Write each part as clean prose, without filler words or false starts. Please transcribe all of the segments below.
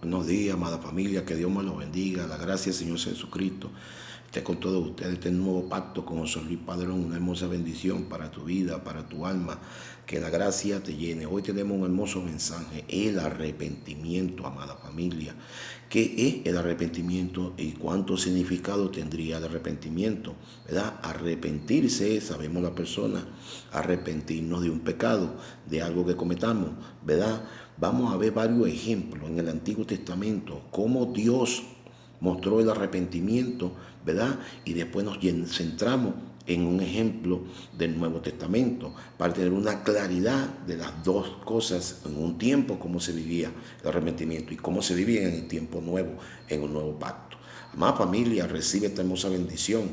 Buenos días, amada familia, que Dios me los bendiga. La gracia del Señor Jesucristo esté con todos ustedes. Este nuevo pacto con José Luis Padrón, una hermosa bendición para tu vida, para tu alma. Que la gracia te llene. Hoy tenemos un hermoso mensaje, el arrepentimiento, amada familia. ¿Qué es el arrepentimiento y cuánto significado tendría el arrepentimiento? ¿Verdad? Arrepentirse, sabemos la persona, arrepentirnos de un pecado, de algo que cometamos, ¿verdad? Vamos a ver varios ejemplos en el Antiguo Testamento, cómo Dios mostró el arrepentimiento, ¿verdad? Y después nos centramos en un ejemplo del Nuevo Testamento para tener una claridad de las dos cosas en un tiempo, cómo se vivía el arrepentimiento y cómo se vivía en el tiempo nuevo, en un nuevo pacto. Amada familia, recibe esta hermosa bendición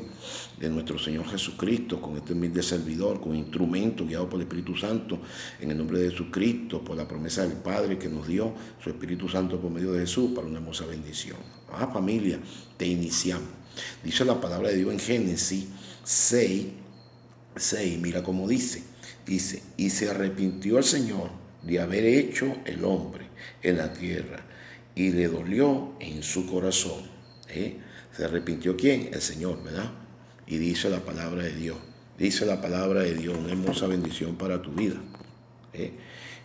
de nuestro Señor Jesucristo con este humilde servidor, con instrumento guiado por el Espíritu Santo, en el nombre de Jesucristo, por la promesa del Padre que nos dio su Espíritu Santo por medio de Jesús para una hermosa bendición. Amada familia, te iniciamos. Dice la palabra de Dios en Génesis 6, mira cómo dice, y se arrepintió el Señor de haber hecho el hombre en la tierra, y le dolió en su corazón. ¿Se arrepintió quién? El Señor, ¿verdad? Y dice la palabra de Dios. Dice la palabra de Dios, una hermosa bendición para tu vida.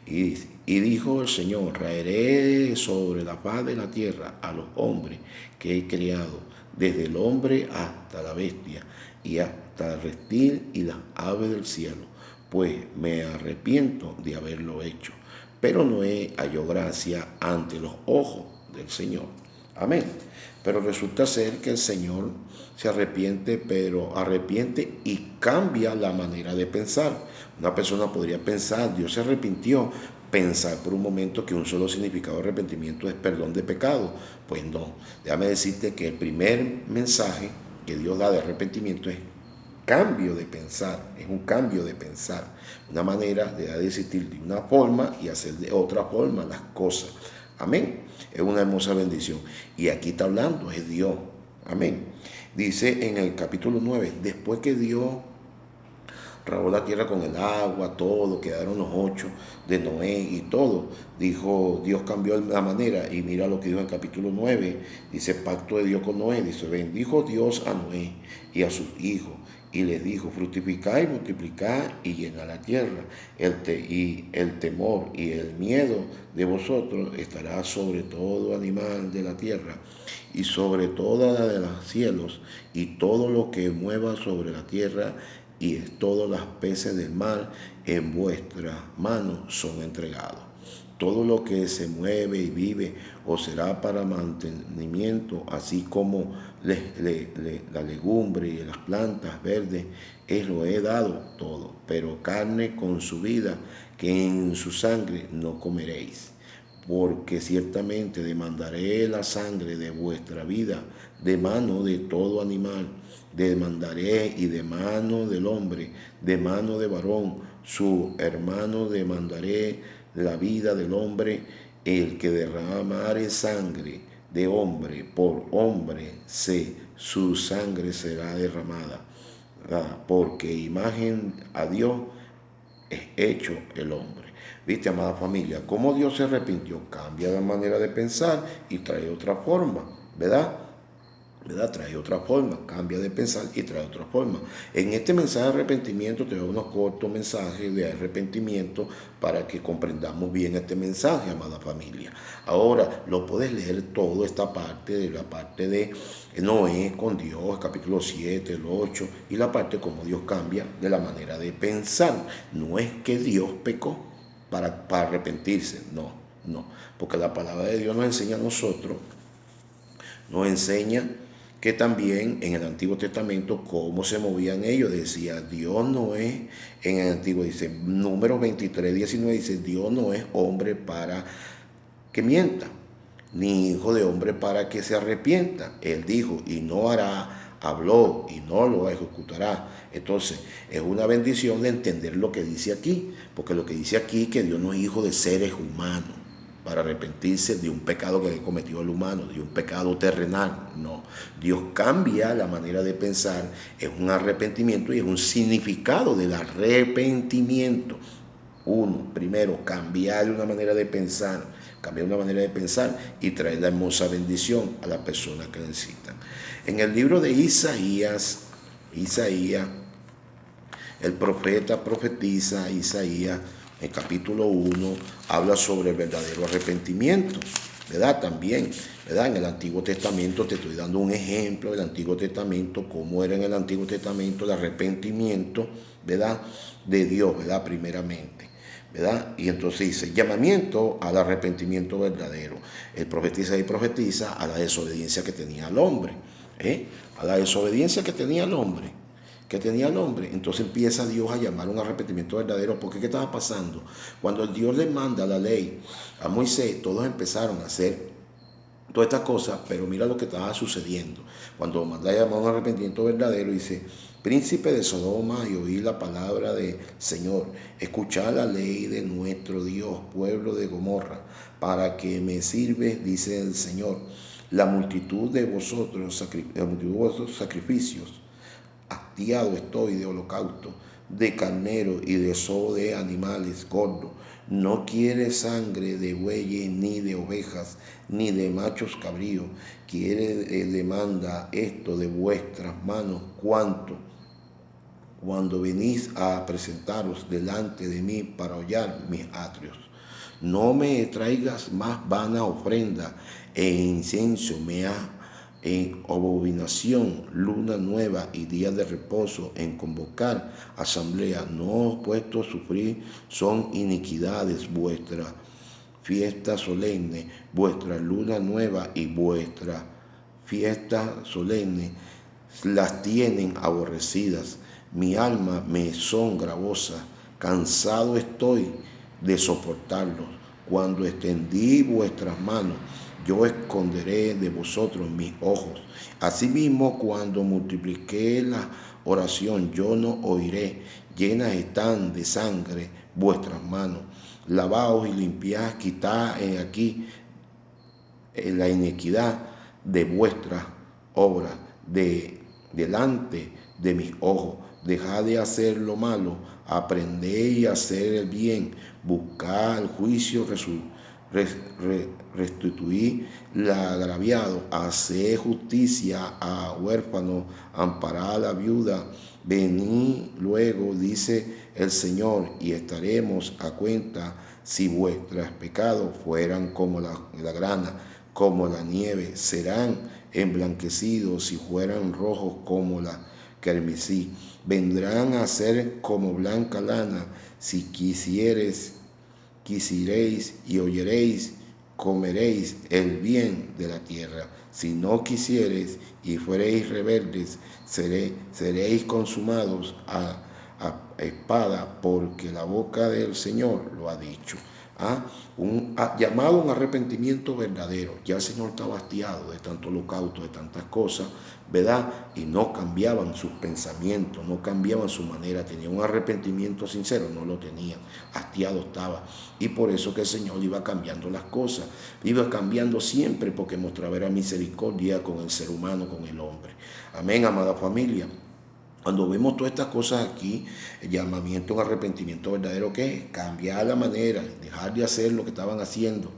Y dijo el Señor, traeré sobre la faz de la tierra a los hombres que he creado, desde el hombre hasta la bestia, y hasta el reptil y las aves del cielo, pues me arrepiento de haberlo hecho. Pero Noé halló gracia ante los ojos del Señor. Amén. Pero resulta ser que el Señor se arrepiente, pero arrepiente y cambia la manera de pensar. Una persona podría pensar, Dios se arrepintió, pensar por un momento que un solo significado de arrepentimiento es perdón de pecado. Pues no, déjame decirte que el primer mensaje que Dios da de arrepentimiento es cambio de pensar, es un cambio de pensar, una manera de existir de una forma y hacer de otra forma las cosas. Amén. Es una hermosa bendición. Y aquí está hablando, es Dios. Amén. Dice en el capítulo 9, después que Dios regó la tierra con el agua, todo, quedaron los 8 de Noé y todo. Dijo, Dios cambió la manera y mira lo que dijo en el capítulo 9. Dice, pacto de Dios con Noé. Dice, bendijo Dios a Noé y a sus hijos y les dijo, fructificad y multiplicad y llenad la tierra. Y el temor y el miedo de vosotros estará sobre todo animal de la tierra y sobre toda la de los cielos y todo lo que mueva sobre la tierra y todos los peces del mar en vuestras manos son entregados. Todo lo que se mueve y vive os será para mantenimiento, así como la legumbre y las plantas verdes, lo he dado todo, pero carne con su vida, que en su sangre no comeréis. Porque ciertamente demandaré la sangre de vuestra vida de mano de todo animal, demandaré y de mano del hombre, de mano de varón, su hermano demandaré la vida del hombre, el que derramare sangre de hombre por hombre, su sangre será derramada, porque imagen a Dios es hecho el hombre. ¿Viste, amada familia? Cómo Dios se arrepintió, cambia la manera de pensar y trae otra forma, ¿verdad? Trae otra forma, cambia de pensar y trae otra forma. En este mensaje de arrepentimiento te doy unos cortos mensajes de arrepentimiento para que comprendamos bien este mensaje, amada familia. Ahora, lo puedes leer todo esta parte de la parte de Noé con Dios, capítulo 7, el 8, y la parte como Dios cambia de la manera de pensar. No es que Dios pecó para arrepentirse, no, porque la palabra de Dios nos enseña a nosotros, nos enseña que también en el Antiguo Testamento cómo se movían ellos. Decía, Dios no es, en el Antiguo dice, Números 23, 19, dice, Dios no es hombre para que mienta, ni hijo de hombre para que se arrepienta. Él dijo, y no hará, habló, y no lo ejecutará. Entonces, es una bendición de entender lo que dice aquí, porque lo que dice aquí, que Dios no es hijo de seres humanos, para arrepentirse de un pecado que cometió el humano, de un pecado terrenal. No, Dios cambia la manera de pensar, es un arrepentimiento y es un significado del arrepentimiento. Primero, cambiar una manera de pensar, cambiar una manera de pensar y traer la hermosa bendición a las personas que necesitan. En el libro de Isaías, el profeta profetiza, Isaías, en capítulo 1, habla sobre el verdadero arrepentimiento, ¿verdad? También, ¿verdad? En el Antiguo Testamento te estoy dando un ejemplo del Antiguo Testamento, cómo era en el Antiguo Testamento el arrepentimiento, ¿verdad? De Dios, ¿verdad? Primeramente, ¿verdad? Y entonces dice, llamamiento al arrepentimiento verdadero. El profetiza y profetiza a la desobediencia que tenía el hombre, a la desobediencia que tenía el hombre. Entonces empieza Dios a llamar un arrepentimiento verdadero, porque ¿qué estaba pasando? Cuando Dios le manda la ley a Moisés, todos empezaron a hacer todas estas cosas, pero mira lo que estaba sucediendo. Cuando manda a llamar un arrepentimiento verdadero, dice, príncipe de Sodoma, y oí la palabra del Señor, escuchad la ley de nuestro Dios, pueblo de Gomorra, para que me sirve, dice el Señor, la multitud de vosotros sacrificios, hastiado estoy de holocausto, de carnero y de soho de animales gordos. No quiere sangre de bueyes, ni de ovejas, ni de machos cabríos. Demanda esto de vuestras manos, cuando venís a presentaros delante de mí para hollar mis atrios. No me traigas más vana ofrenda e incienso me ha en abominación, luna nueva y día de reposo, en convocar asamblea. No os puesto a sufrir, son iniquidades vuestras fiesta solemne, vuestra luna nueva y vuestra fiesta solemne las tienen aborrecidas. Mi alma me son gravosa, cansado estoy de soportarlos. Cuando extendí vuestras manos, yo esconderé de vosotros mis ojos. Asimismo, cuando multipliqué la oración, yo no oiré. Llenas están de sangre vuestras manos. Lavaos y limpiad, quitad aquí la iniquidad de vuestras obras delante de mis ojos. Dejad de hacer lo malo, aprended a hacer el bien, buscad el juicio, restituir el agraviado, hacer justicia a huérfanos, amparar a la viuda. Venid luego, dice el Señor, y estaremos a cuenta. Si vuestros pecados fueran como la grana, como la nieve, serán emblanquecidos. Si fueran rojos como la carmesí, vendrán a ser como blanca lana. Si quisiréis y oyeréis, comeréis el bien de la tierra. Si no quisiereis y fuereis rebeldes, seréis consumados a espada, porque la boca del Señor lo ha dicho. Llamado a un arrepentimiento verdadero. Ya el Señor estaba hastiado de tanto holocausto, de tantas cosas, ¿verdad? Y no cambiaban sus pensamientos, no cambiaban su manera. Tenía un arrepentimiento sincero, no lo tenían. Hastiado estaba. Y por eso que el Señor iba cambiando las cosas. Iba cambiando siempre, porque mostraba era misericordia con el ser humano, con el hombre. Amén, amada familia. Cuando vemos todas estas cosas aquí, el llamamiento a un arrepentimiento verdadero, ¿qué es? Cambiar la manera, dejar de hacer lo que estaban haciendo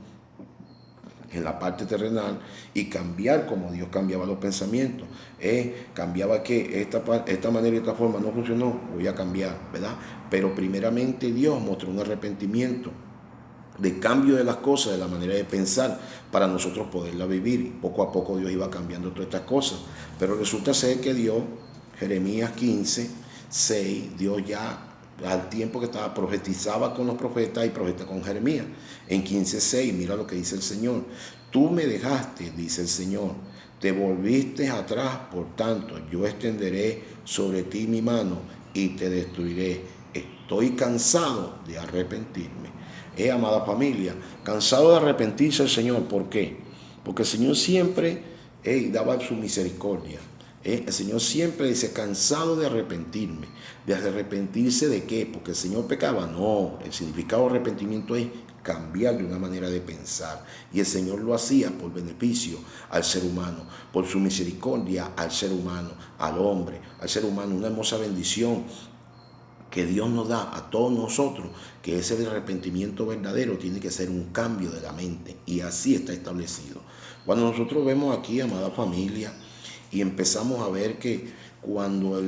en la parte terrenal y cambiar como Dios cambiaba los pensamientos. Cambiaba que esta manera y esta forma no funcionó, voy a cambiar, ¿verdad? Pero primeramente Dios mostró un arrepentimiento de cambio de las cosas, de la manera de pensar, para nosotros poderla vivir. Poco a poco Dios iba cambiando todas estas cosas. Pero resulta ser que Dios, Jeremías 15, 6, Dios ya al tiempo que estaba profetizaba con los profetas y profeta con Jeremías. En 15, 6, mira lo que dice el Señor. Tú me dejaste, dice el Señor, te volviste atrás, por tanto yo extenderé sobre ti mi mano y te destruiré. Estoy cansado de arrepentirme. Amada familia, cansado de arrepentirse el Señor. ¿Por qué? Porque el Señor siempre daba su misericordia. El Señor siempre dice, cansado de arrepentirme. ¿De arrepentirse de qué? Porque el Señor pecaba. No, el significado de arrepentimiento es cambiar de una manera de pensar. Y el Señor lo hacía por beneficio al ser humano, por su misericordia al ser humano, al hombre, al ser humano. Una hermosa bendición que Dios nos da a todos nosotros, que ese arrepentimiento verdadero tiene que ser un cambio de la mente, y así está establecido. Cuando nosotros vemos aquí, amada familia, y empezamos a ver que cuando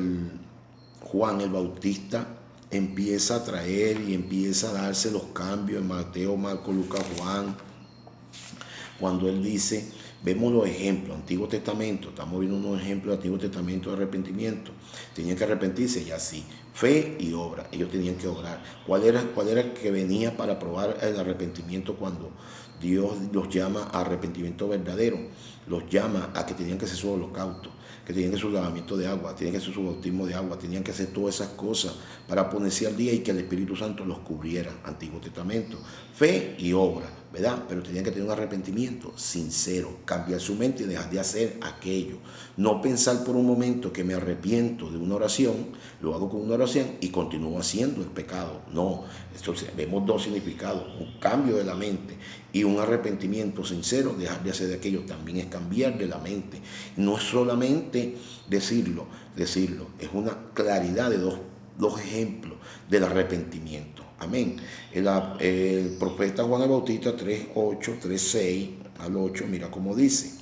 Juan el Bautista empieza a traer y empieza a darse los cambios en Mateo, Marcos, Lucas, Juan, cuando él dice, vemos los ejemplos, Antiguo Testamento, estamos viendo unos ejemplos del Antiguo Testamento de arrepentimiento. Tenían que arrepentirse y así, fe y obra, ellos tenían que obrar. ¿Cuál era el que venía para probar el arrepentimiento cuando Dios los llama a arrepentimiento verdadero? Los llama a que tenían que hacer su holocausto, que tenían que hacer su lavamiento de agua, tenían que hacer su bautismo de agua, tenían que hacer todas esas cosas para ponerse al día y que el Espíritu Santo los cubriera. Antiguo Testamento, fe y obra, ¿verdad? Pero tenían que tener un arrepentimiento sincero, cambiar su mente y dejar de hacer aquello. No pensar por un momento que me arrepiento de una oración, lo hago con una oración y continúo haciendo el pecado. No, vemos dos significados, un cambio de la mente y un arrepentimiento sincero. Dejar de hacer de aquello también es cambiar de la mente. No es solamente decirlo, es una claridad de dos ejemplos del arrepentimiento. Amén. El profeta Juan el Bautista 3:8, 3:6 al 8, mira cómo dice.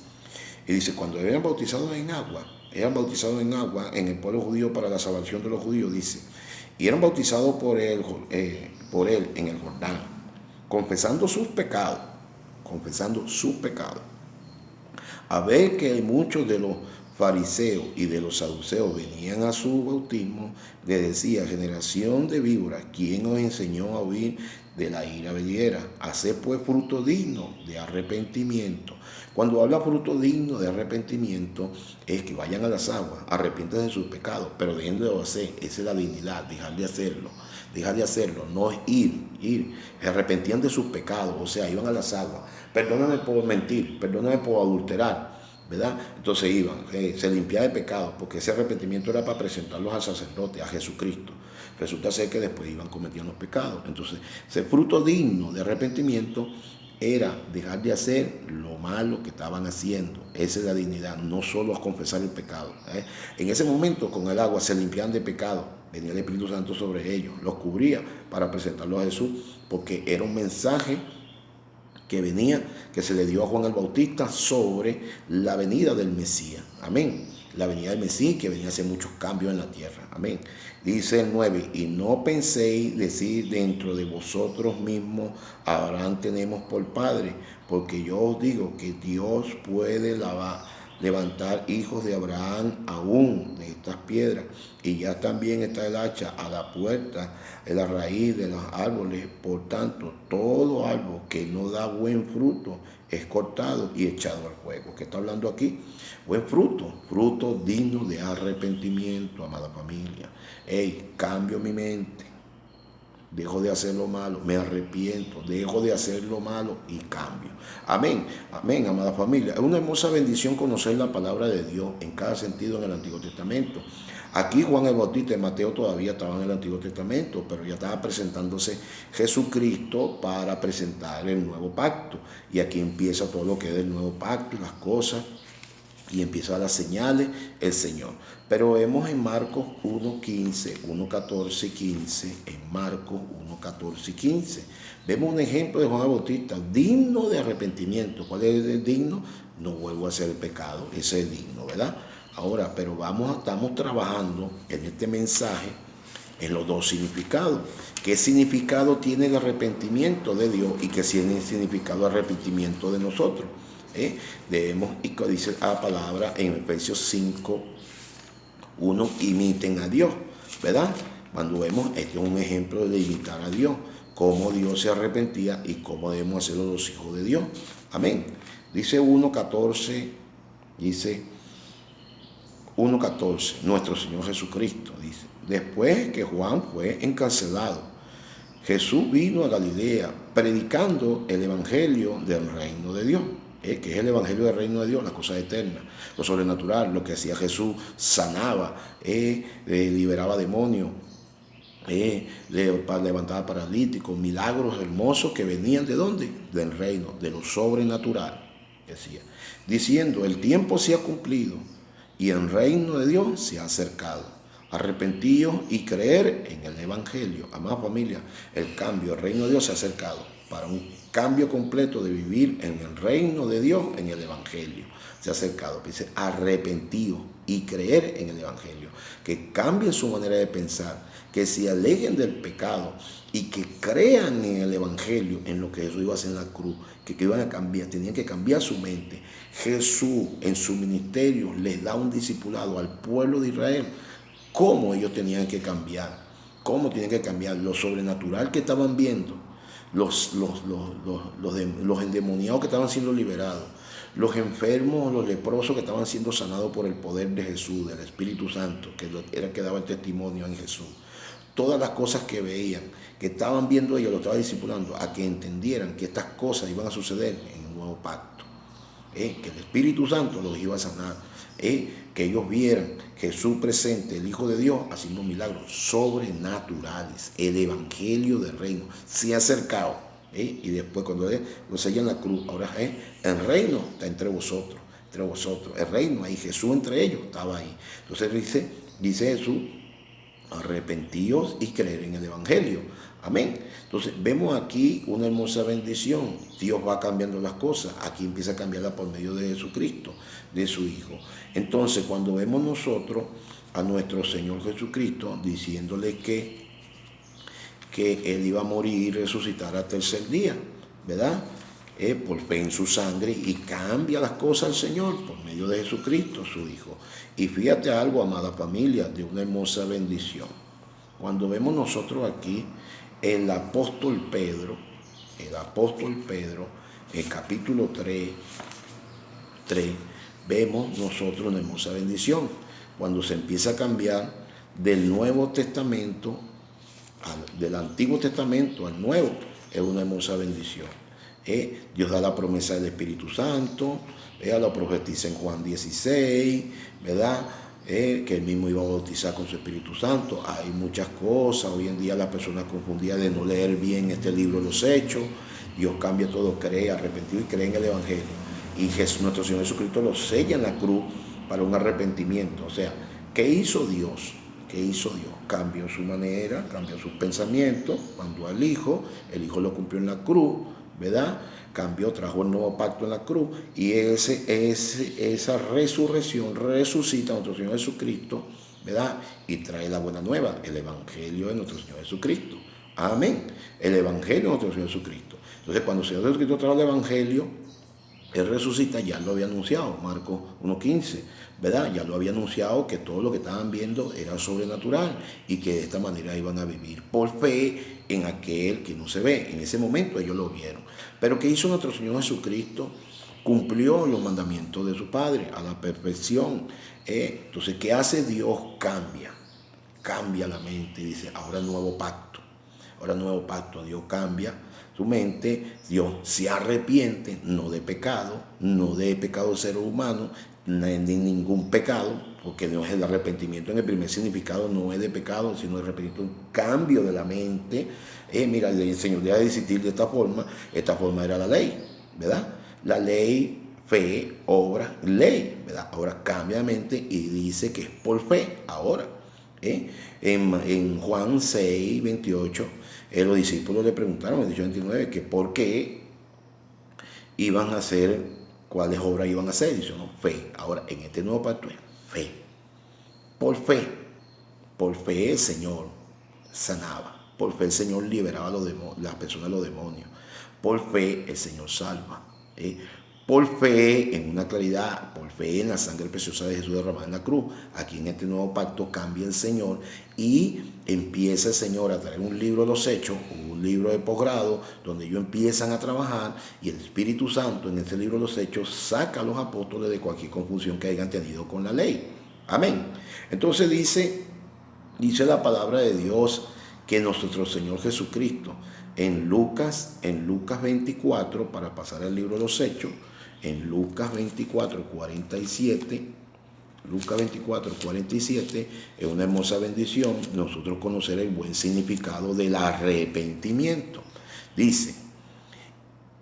Y dice, cuando eran bautizados en agua en el pueblo judío para la salvación de los judíos, dice, y eran bautizados por él en el Jordán, confesando sus pecados, a ver que muchos de los fariseos y de los saduceos venían a su bautismo, le decía, generación de víboras, ¿quién os enseñó a huir de la ira venidera? Haced pues fruto digno de arrepentimiento. Cuando habla fruto digno de arrepentimiento, es que vayan a las aguas, arrepiéntanse de sus pecados, pero dejen de hacer, esa es la dignidad, dejar de hacerlo, no es ir, se arrepentían de sus pecados, o sea, iban a las aguas, perdóname por mentir, perdóname por adulterar, ¿verdad? Entonces iban, se limpiaba de pecado, porque ese arrepentimiento era para presentarlos al sacerdote, a Jesucristo. Resulta ser que después iban cometiendo los pecados. Entonces, ese fruto digno de arrepentimiento era dejar de hacer lo malo que estaban haciendo. Esa es la dignidad, no solo a confesar el pecado. En ese momento, con el agua se limpiaban de pecado, venía el Espíritu Santo sobre ellos, los cubría para presentarlos a Jesús, porque era un mensaje que venía, que se le dio a Juan el Bautista sobre la venida del Mesías. Amén. La venida del Mesías, que venía a hacer muchos cambios en la tierra. Amén. Dice el 9, y no penséis decir dentro de vosotros mismos, Abraham tenemos por padre, porque yo os digo que Dios puede levantar hijos de Abraham aún de estas piedras, y ya también está el hacha a la puerta, en la raíz de los árboles. Por tanto, todo árbol que no da buen fruto es cortado y echado al fuego. ¿Qué está hablando aquí? Buen fruto, fruto digno de arrepentimiento, amada familia. Cambio mi mente, dejo de hacer lo malo, me arrepiento, dejo de hacer lo malo y cambio. Amén, amén, amada familia. Es una hermosa bendición conocer la palabra de Dios en cada sentido en el Antiguo Testamento. Aquí Juan el Bautista y Mateo todavía estaban en el Antiguo Testamento, pero ya estaba presentándose Jesucristo para presentar el nuevo pacto. Y aquí empieza todo lo que es el nuevo pacto y las cosas, y empieza a dar señales el Señor. Pero vemos en Marcos 1:15, 1:14 y 15, en Marcos 1:14 y 15, vemos un ejemplo de Juan el Bautista, digno de arrepentimiento. ¿Cuál es el digno? No vuelvo a hacer el pecado, ese es digno, ¿verdad? Ahora, pero estamos trabajando en este mensaje en los dos significados. ¿Qué significado tiene el arrepentimiento de Dios y qué tiene significado el arrepentimiento de nosotros? Debemos, y dice la palabra en Efesios 5:1, imiten a Dios, ¿verdad? Cuando vemos, este es un ejemplo de imitar a Dios, cómo Dios se arrepentía y cómo debemos hacerlo los hijos de Dios. Amén. Dice 1:14, dice 1:14, nuestro Señor Jesucristo, dice, después que Juan fue encarcelado, Jesús vino a Galilea predicando el evangelio del reino de Dios. Que es el evangelio del reino de Dios, las cosas eternas, lo sobrenatural, lo que hacía Jesús, sanaba, liberaba demonios, levantaba paralíticos, milagros hermosos que venían ¿de dónde? Del reino, de lo sobrenatural, decía, diciendo, el tiempo se ha cumplido y el reino de Dios se ha acercado. arrepentíos y creer en el Evangelio. Amada familia, el cambio, el reino de Dios se ha acercado para un cambio completo de vivir en el reino de Dios, en el Evangelio. Se ha acercado, dice, arrepentíos y creer en el Evangelio. Que cambien su manera de pensar, que se alejen del pecado y que crean en el Evangelio, en lo que Jesús iba a hacer en la cruz, que iban a cambiar, tenían que cambiar su mente. Jesús en su ministerio les da un discipulado al pueblo de Israel, cómo ellos tenían que cambiar, cómo tenían que cambiar lo sobrenatural que estaban viendo, los endemoniados que estaban siendo liberados, los enfermos, los leprosos que estaban siendo sanados por el poder de Jesús, del Espíritu Santo, que era el que daba el testimonio en Jesús. Todas las cosas que veían, que estaban viendo ellos, lo estaba discipulando a que entendieran que estas cosas iban a suceder en el nuevo pacto. Que el Espíritu Santo los iba a sanar, que ellos vieran Jesús presente, el Hijo de Dios, haciendo milagros sobrenaturales. El Evangelio del Reino se ha acercado, y después cuando lo sellan la cruz, ahora el reino está entre vosotros, el reino ahí, Jesús entre ellos estaba ahí. Entonces dice Jesús, arrepentíos y creer en el Evangelio. Amén. Entonces vemos aquí una hermosa bendición. Dios va cambiando las cosas. Aquí empieza a cambiarla por medio de Jesucristo, de su Hijo. Entonces cuando vemos nosotros a nuestro Señor Jesucristo diciéndole que Él iba a morir y resucitar al tercer día, ¿verdad? Por fe en su sangre, y cambia las cosas al Señor por medio de Jesucristo, su Hijo. Y fíjate algo, amada familia, de una hermosa bendición. Cuando vemos nosotros aquí el apóstol Pedro, en capítulo 3, vemos nosotros una hermosa bendición. Cuando se empieza a cambiar del Nuevo Testamento, del Antiguo Testamento al Nuevo, es una hermosa bendición. Dios da la promesa del Espíritu Santo, lo profetiza en Juan 16, ¿verdad? Que él mismo iba a bautizar con su Espíritu Santo. Hay muchas cosas. Hoy en día la persona confundida de no leer bien este libro, los Hechos. Dios cambia todo, cree, arrepentido y cree en el Evangelio. Y nuestro Señor Jesucristo lo sella en la cruz para un arrepentimiento. O sea, ¿qué hizo Dios? ¿Qué hizo Dios? Cambió su manera, cambió sus pensamientos, mandó al Hijo, el Hijo lo cumplió en la cruz, ¿verdad? Cambió, trajo el nuevo pacto en la cruz, y esa resurrección resucita a nuestro Señor Jesucristo, ¿verdad? Y trae la buena nueva, el Evangelio de nuestro Señor Jesucristo. Amén. El Evangelio de nuestro Señor Jesucristo. Entonces, cuando el Señor Jesucristo trajo el Evangelio, Él resucita, ya lo había anunciado, Marcos 1:15, ¿verdad? Ya lo había anunciado que todo lo que estaban viendo era sobrenatural y que de esta manera iban a vivir por fe en aquel que no se ve. En ese momento ellos lo vieron. Pero ¿qué hizo nuestro Señor Jesucristo? Cumplió los mandamientos de su Padre a la perfección. Entonces, ¿qué hace Dios? Cambia la mente y dice, ahora nuevo pacto. Ahora nuevo pacto, Dios cambia su mente, Dios se arrepiente, no de pecado de ser humano, de ningún pecado, porque no es el arrepentimiento en el primer significado, no es de pecado, sino de arrepentimiento, un cambio de la mente. Mira, el Señor debe existir de esta forma era la ley, ¿verdad? La ley, fe, obra, ley, ¿verdad? Ahora cambia la mente y dice que es por fe, ahora. En Juan 6:28, los discípulos le preguntaron en 29 que por qué iban a hacer, cuáles obras iban a hacer. Dice, no, fe. Ahora, en este nuevo pacto es fe. Por fe el Señor sanaba. Por fe el Señor liberaba a las personas de los demonios. Por fe el Señor salva. Por fe en una claridad, por fe en la sangre preciosa de Jesús derramada en la cruz. Aquí en este nuevo pacto cambia el Señor y empieza el Señor a traer un libro de los Hechos, un libro de posgrado, donde ellos empiezan a trabajar, y el Espíritu Santo en este libro de los Hechos saca a los apóstoles de cualquier confusión que hayan tenido con la ley. Amén. Entonces dice la palabra de Dios que nuestro Señor Jesucristo en Lucas 24, para pasar al libro de los Hechos, en Lucas 24:47, es una hermosa bendición nosotros conocer el buen significado del arrepentimiento. Dice,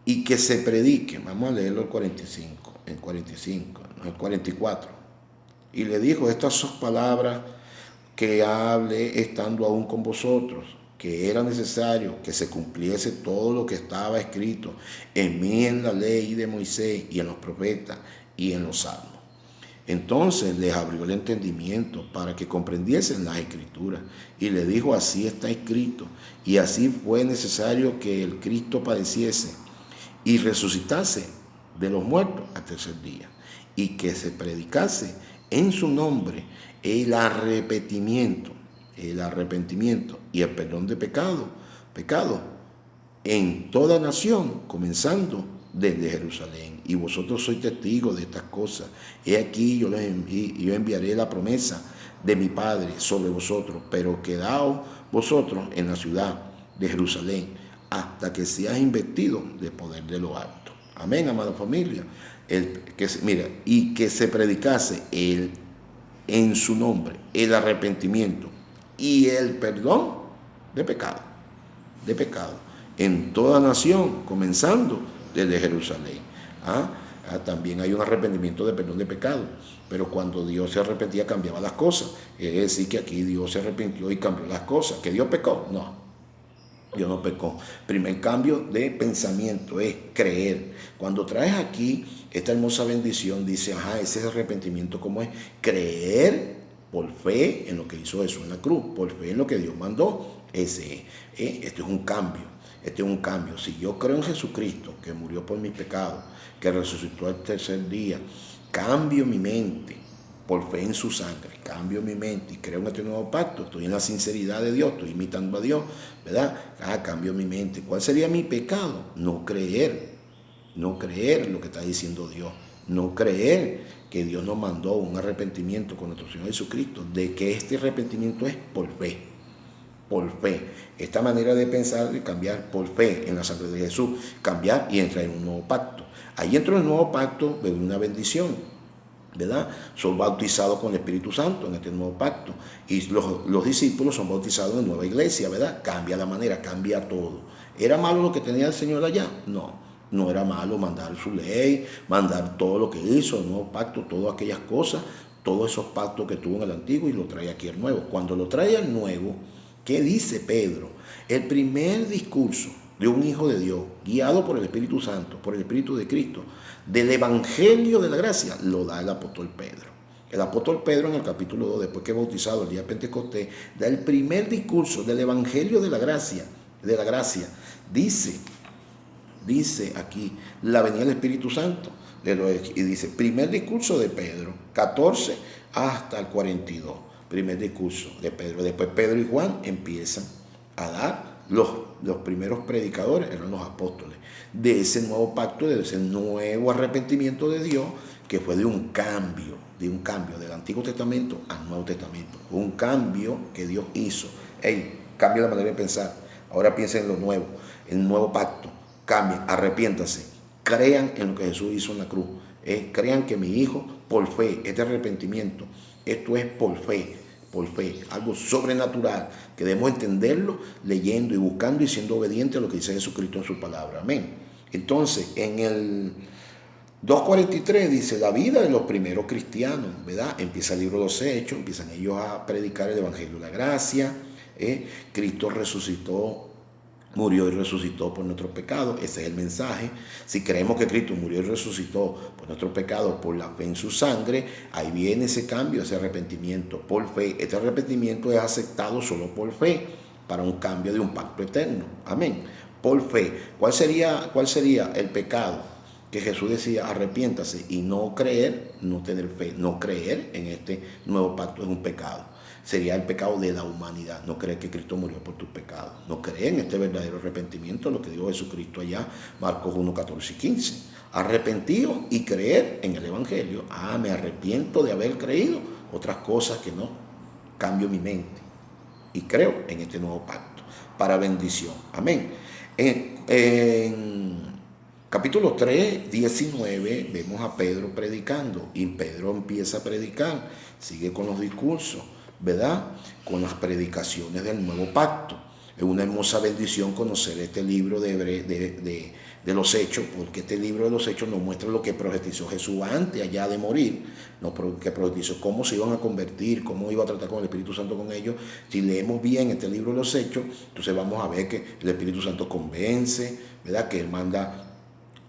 y que se predique, vamos a leerlo el 44, y le dijo estas sus palabras que hable estando aún con vosotros, que era necesario que se cumpliese todo lo que estaba escrito en mí en la ley de Moisés y en los profetas y en los salmos. Entonces les abrió el entendimiento para que comprendiesen las escrituras y le dijo: así está escrito, y así fue necesario que el Cristo padeciese y resucitase de los muertos al tercer día, y que se predicase en su nombre el arrepentimiento y el perdón de pecado en toda nación, comenzando desde Jerusalén. Y vosotros sois testigos de estas cosas. He aquí yo enviaré la promesa de mi Padre sobre vosotros, pero quedaos vosotros en la ciudad de Jerusalén hasta que seas investido de poder de lo alto. Amén, amada familia. Y que se predicase en su nombre el arrepentimiento y el perdón de pecado en toda nación, comenzando desde Jerusalén. También hay un arrepentimiento de perdón de pecado, pero cuando Dios se arrepentía cambiaba las cosas. Es decir, que aquí Dios se arrepintió y cambió las cosas. ¿Que Dios pecó? No, Dios no pecó. Primer cambio de pensamiento es creer. Cuando traes aquí esta hermosa bendición, dice, ese arrepentimiento, ¿cómo es? Creer por fe en lo que hizo Jesús en la cruz, por fe en lo que Dios mandó. Este es un cambio. Este es un cambio. Si yo creo en Jesucristo, que murió por mis pecados, que resucitó al tercer día, cambio mi mente por fe en su sangre, cambio mi mente y creo en este nuevo pacto, estoy en la sinceridad de Dios, estoy imitando a Dios, ¿verdad? Cambio mi mente. ¿Cuál sería mi pecado? No creer lo que está diciendo Dios, no creer que Dios nos mandó un arrepentimiento con nuestro Señor Jesucristo, de que este arrepentimiento es por fe. Por fe. Esta manera de pensar y cambiar por fe en la sangre de Jesús, cambiar y entrar en un nuevo pacto. Ahí entra en el nuevo pacto, de una bendición, ¿verdad? Son bautizados con el Espíritu Santo en este nuevo pacto. Y los discípulos son bautizados en nueva iglesia, ¿verdad? Cambia la manera, cambia todo. ¿Era malo lo que tenía el Señor allá? No era malo mandar su ley, mandar todo lo que hizo, el nuevo pacto, todas aquellas cosas, todos esos pactos que tuvo en el antiguo, y lo trae aquí al nuevo. Cuando lo trae al nuevo, ¿qué dice Pedro? El primer discurso de un hijo de Dios, guiado por el Espíritu Santo, por el Espíritu de Cristo, del Evangelio de la Gracia, lo da el apóstol Pedro. El apóstol Pedro en el capítulo 2, después que es bautizado el día de Pentecostés, da el primer discurso del Evangelio de la Gracia. Dice aquí la venida del Espíritu Santo, y dice, primer discurso de Pedro, 14 hasta el 42. Primer discurso de Pedro. Después Pedro y Juan empiezan a dar los primeros predicadores, eran los apóstoles, de ese nuevo pacto, de ese nuevo arrepentimiento de Dios, que fue de un cambio del Antiguo Testamento al Nuevo Testamento. Un cambio que Dios hizo. Cambia la manera de pensar. Ahora piensen en lo nuevo, el nuevo pacto. Cambien, arrepiéntanse, crean en lo que Jesús hizo en la cruz. Crean que mi hijo, por fe, este arrepentimiento, esto es por fe, algo sobrenatural, que debemos entenderlo leyendo y buscando y siendo obedientes a lo que dice Jesucristo en su palabra. Amén. Entonces, en el 2.43 dice, la vida de los primeros cristianos, ¿verdad? Empieza el libro de los Hechos, empiezan ellos a predicar el Evangelio de la Gracia. Cristo resucitó, murió y resucitó por nuestros pecados. Ese es el mensaje. Si creemos que Cristo murió y resucitó por nuestros pecados, por la fe en su sangre, ahí viene ese cambio, ese arrepentimiento por fe. Este arrepentimiento es aceptado solo por fe, para un cambio de un pacto eterno. Amén. Por fe. ¿Cuál sería el pecado? Que Jesús decía, arrepiéntase, y no creer, no tener fe, no creer en este nuevo pacto es un pecado. Sería el pecado de la humanidad, no creer que Cristo murió por tus pecados, no creer en este verdadero arrepentimiento, lo que dijo Jesucristo allá, Marcos 1, 14 y 15. Arrepentido y creer en el Evangelio. Me arrepiento de haber creído otras cosas que no. Cambio mi mente y creo en este nuevo pacto para bendición. Amén. En capítulo 3, 19, vemos a Pedro predicando, y Pedro empieza a predicar, sigue con los discursos, ¿verdad? Con las predicaciones del nuevo pacto. Es una hermosa bendición conocer este libro de de los Hechos, porque este libro de los Hechos nos muestra lo que profetizó Jesús antes allá de morir, que profetizó cómo se iban a convertir, cómo iba a tratar con el Espíritu Santo con ellos. Si leemos bien este libro de los Hechos, entonces vamos a ver que el Espíritu Santo convence, ¿verdad? Que Él manda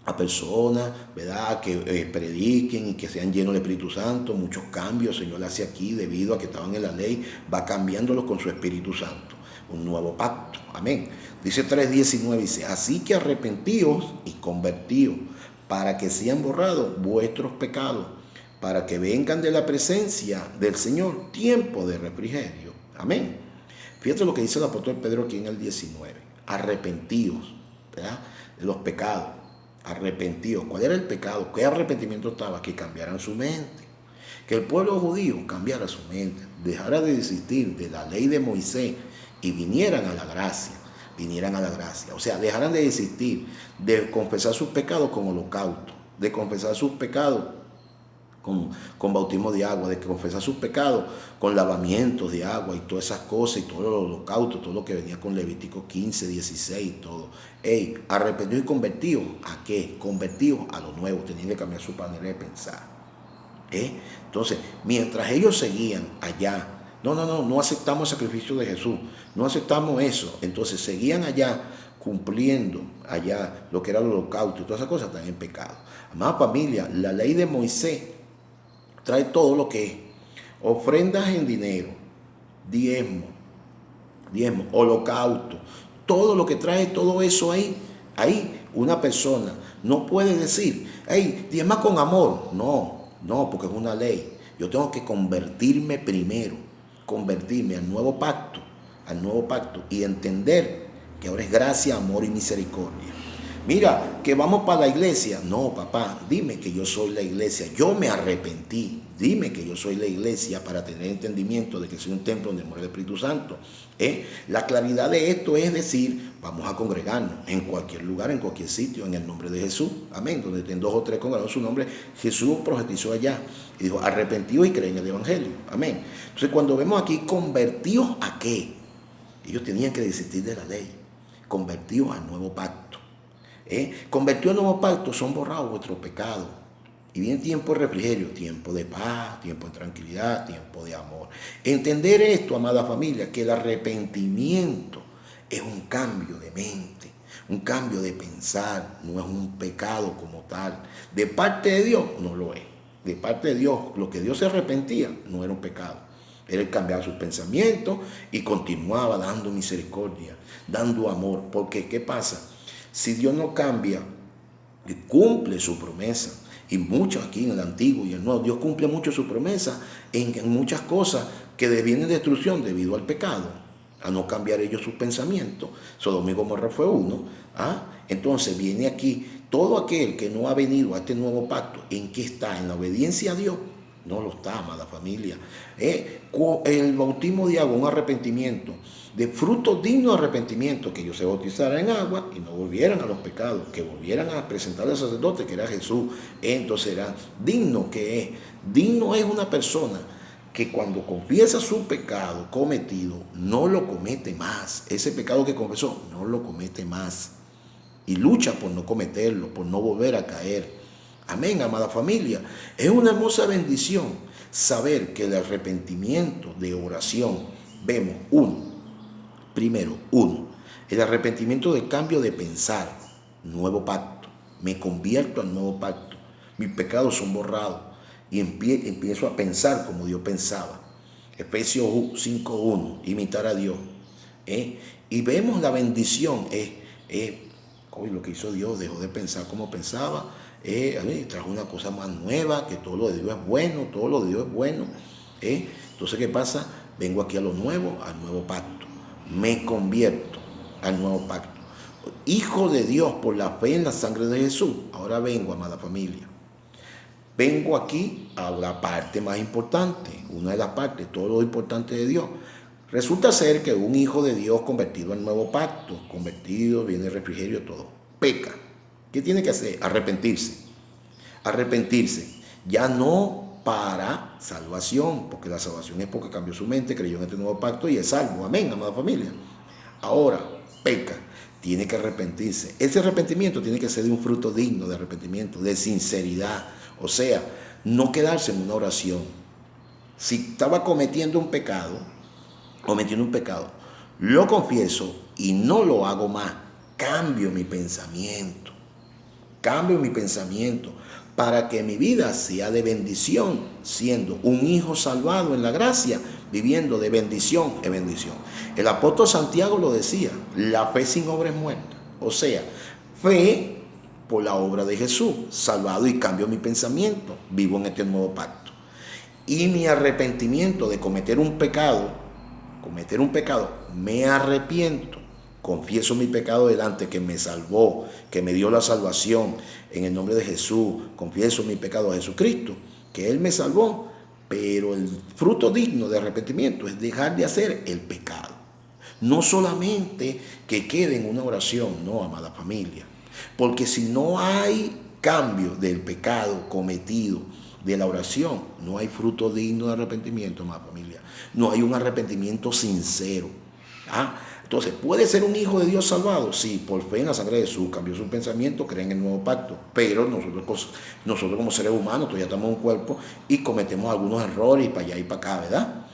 a personas, ¿verdad? Que prediquen y que sean llenos del Espíritu Santo. Muchos cambios el Señor hace aquí debido a que estaban en la ley, va cambiándolos con su Espíritu Santo. Un nuevo pacto, amén. Dice 3:19, dice, así que arrepentíos y convertíos para que sean borrados vuestros pecados, para que vengan de la presencia del Señor tiempo de refrigerio, amén. Fíjate lo que dice el apóstol Pedro aquí en el 19, arrepentíos, ¿verdad? De los pecados, arrepentidos. ¿Cuál era el pecado? ¿Qué arrepentimiento estaba? Que cambiaran su mente, que el pueblo judío cambiara su mente, dejara de desistir de la ley de Moisés y vinieran a la gracia, o sea, dejaran de desistir de confesar sus pecados con holocausto, de confesar sus pecados con bautismo de agua, de confesar sus pecados con lavamientos de agua y todas esas cosas y todo el holocausto, todo lo que venía con Levítico 15, 16, todo. Arrepentidos y convertidos, ¿a qué? Convertidos a lo nuevo, tenían que cambiar su manera de pensar. Entonces, mientras ellos seguían allá, no aceptamos el sacrificio de Jesús, no aceptamos eso, entonces seguían allá cumpliendo allá lo que era el holocausto y todas esas cosas, están en pecado. Amada familia, la ley de Moisés trae todo lo que es ofrendas en dinero, diezmo, holocausto, todo lo que trae todo eso ahí una persona no puede decir, diezma con amor, no, porque es una ley. Yo tengo que convertirme primero, convertirme al nuevo pacto y entender que ahora es gracia, amor y misericordia. Mira, que vamos para la iglesia. No, papá, dime que yo soy la iglesia. Yo me arrepentí. Dime que yo soy la iglesia para tener entendimiento de que soy un templo donde mora el Espíritu Santo. La claridad de esto es decir, vamos a congregarnos en cualquier lugar, en cualquier sitio, en el nombre de Jesús. Amén. Donde estén 2 o 3 congregados su nombre, Jesús profetizó allá. Y dijo, arrepentidos y creen en el Evangelio. Amén. Entonces, cuando vemos aquí, ¿convertidos a qué? Ellos tenían que desistir de la ley. Convertidos al nuevo pacto. Convertidos al nuevo pacto, son borrados vuestros pecados. Y viene tiempo de refrigerio, tiempo de paz, tiempo de tranquilidad, tiempo de amor. Entender esto, amada familia, que el arrepentimiento es un cambio de mente, un cambio de pensar, no es un pecado como tal. De parte de Dios no lo es. De parte de Dios, lo que Dios se arrepentía no era un pecado. Era el cambiar sus pensamientos y continuaba dando misericordia, dando amor. Porque, ¿qué pasa? Si Dios no cambia, cumple su promesa. Y mucho aquí en el Antiguo y el Nuevo, Dios cumple mucho su promesa en muchas cosas que vienen de destrucción debido al pecado, a no cambiar ellos sus pensamientos. Sodoma y Gomorra fue uno. Entonces viene aquí todo aquel que no ha venido a este nuevo pacto. ¿En qué está? ¿En la obediencia a Dios? No lo está, amada familia. El bautismo de agua, un arrepentimiento, de frutos dignos de arrepentimiento, que ellos se bautizaran en agua y no volvieran a los pecados, que volvieran a presentar al sacerdote, que era Jesús. Entonces era digno que es. Digno es una persona que cuando confiesa su pecado cometido, no lo comete más. Ese pecado que confesó, no lo comete más. Y lucha por no cometerlo, por no volver a caer. Amén, amada familia. Es una hermosa bendición saber que el arrepentimiento de oración, vemos primero, el arrepentimiento del cambio de pensar, nuevo pacto. Me convierto al nuevo pacto. Mis pecados son borrados y empiezo a pensar como Dios pensaba. Efesios 5:1, imitar a Dios. Y vemos la bendición, lo que hizo Dios, dejó de pensar como pensaba. Trajo una cosa más nueva, que todo lo de Dios es bueno, todo lo de Dios es bueno. Entonces, ¿qué pasa? Vengo aquí a lo nuevo, al nuevo pacto. Me convierto al nuevo pacto. Hijo de Dios por la fe en la sangre de Jesús. Ahora vengo, amada familia. Vengo aquí a la parte más importante, una de las partes, todo lo importante de Dios. Resulta ser que un hijo de Dios convertido al nuevo pacto, convertido, viene el refrigerio, todo, peca. ¿Qué tiene que hacer? Arrepentirse. Ya no para salvación, porque la salvación es porque cambió su mente, creyó en este nuevo pacto y es salvo. Amén, amada familia. Ahora, peca. tiene que arrepentirse. Ese arrepentimiento tiene que ser de un fruto digno de arrepentimiento, de sinceridad. O sea, no quedarse en una oración. Si estaba cometiendo un pecado, lo confieso y no lo hago más. Cambio mi pensamiento para que mi vida sea de bendición, siendo un hijo salvado en la gracia, viviendo de bendición en bendición. El apóstol Santiago lo decía, la fe sin obra es muerta. O sea, fe por la obra de Jesús, salvado, y cambio mi pensamiento, vivo en este nuevo pacto. Y mi arrepentimiento de cometer un pecado, me arrepiento, confieso mi pecado delante que me salvó, que me dio la salvación en el nombre de Jesús, confieso mi pecado a Jesucristo, que Él me salvó, pero el fruto digno de arrepentimiento es dejar de hacer el pecado. No solamente que quede en una oración, no, amada familia, porque si no hay cambio del pecado cometido, de la oración, no hay fruto digno de arrepentimiento, amada familia. No hay un arrepentimiento sincero. Entonces, ¿puede ser un hijo de Dios salvado? Sí, por fe en la sangre de Jesús, cambió su pensamiento, cree en el nuevo pacto. Pero nosotros como seres humanos todavía estamos en un cuerpo y cometemos algunos errores y para allá y para acá, ¿verdad?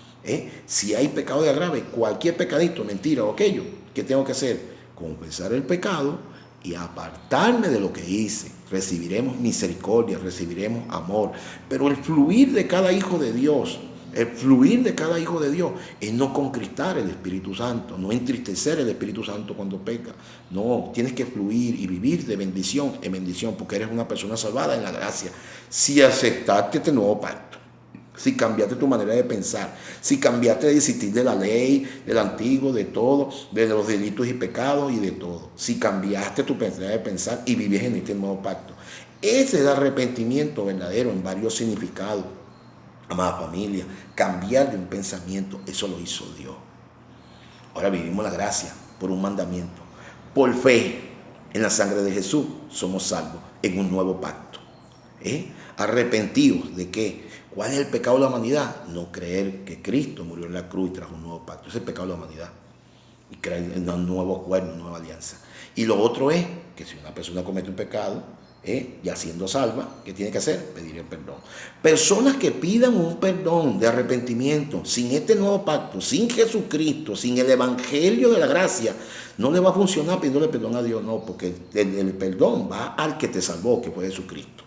Si hay pecado de agrave, cualquier pecadito, mentira o aquello, ¿qué tengo que hacer? Confesar el pecado y apartarme de lo que hice. Recibiremos misericordia, recibiremos amor. Pero el fluir de cada hijo de Dios, es no conquistar el Espíritu Santo, no entristecer el Espíritu Santo cuando peca. No, tienes que fluir y vivir de bendición en bendición, porque eres una persona salvada en la gracia. Si aceptaste este nuevo pacto, si cambiaste tu manera de pensar, si cambiaste de desistir de la ley, del antiguo, de todo, de los delitos y pecados y de todo, si cambiaste tu manera de pensar y vives en este nuevo pacto, ese es el arrepentimiento verdadero en varios significados. Amada familia, cambiar de un pensamiento, eso lo hizo Dios. Ahora vivimos la gracia por un mandamiento. Por fe en la sangre de Jesús somos salvos en un nuevo pacto. Arrepentidos de qué. ¿Cuál es el pecado de la humanidad? No creer que Cristo murió en la cruz y trajo un nuevo pacto. Ese es el pecado de la humanidad. Y creer en un nuevo acuerdo, una nueva alianza. Y lo otro es que si una persona comete un pecado, ya siendo salva, ¿qué tiene que hacer? Pedir el perdón. Personas que pidan un perdón de arrepentimiento sin este nuevo pacto, sin Jesucristo, sin el evangelio de la gracia, no le va a funcionar pidiéndole perdón a Dios, no, porque el perdón va al que te salvó, que fue Jesucristo.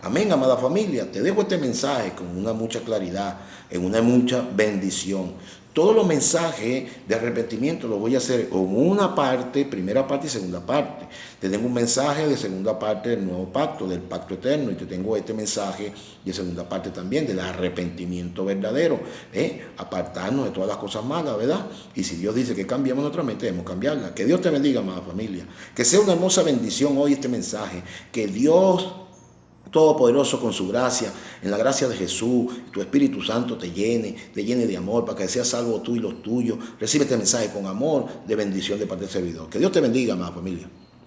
Amén, amada familia. Te dejo este mensaje con una mucha claridad, en una mucha bendición. Todos los mensajes de arrepentimiento los voy a hacer en una parte, primera parte y segunda parte. Te tengo un mensaje de segunda parte del nuevo pacto, del pacto eterno, y te tengo este mensaje de segunda parte también del arrepentimiento verdadero. Apartarnos de todas las cosas malas, ¿verdad? Y si Dios dice que cambiemos nuestra mente, debemos cambiarla. Que Dios te bendiga, amada familia. Que sea una hermosa bendición hoy este mensaje. Que Dios Todopoderoso, con su gracia, en la gracia de Jesús, tu Espíritu Santo te llene de amor para que seas salvo tú y los tuyos. Recibe este mensaje con amor, de bendición de parte del servidor. Que Dios te bendiga, amada familia.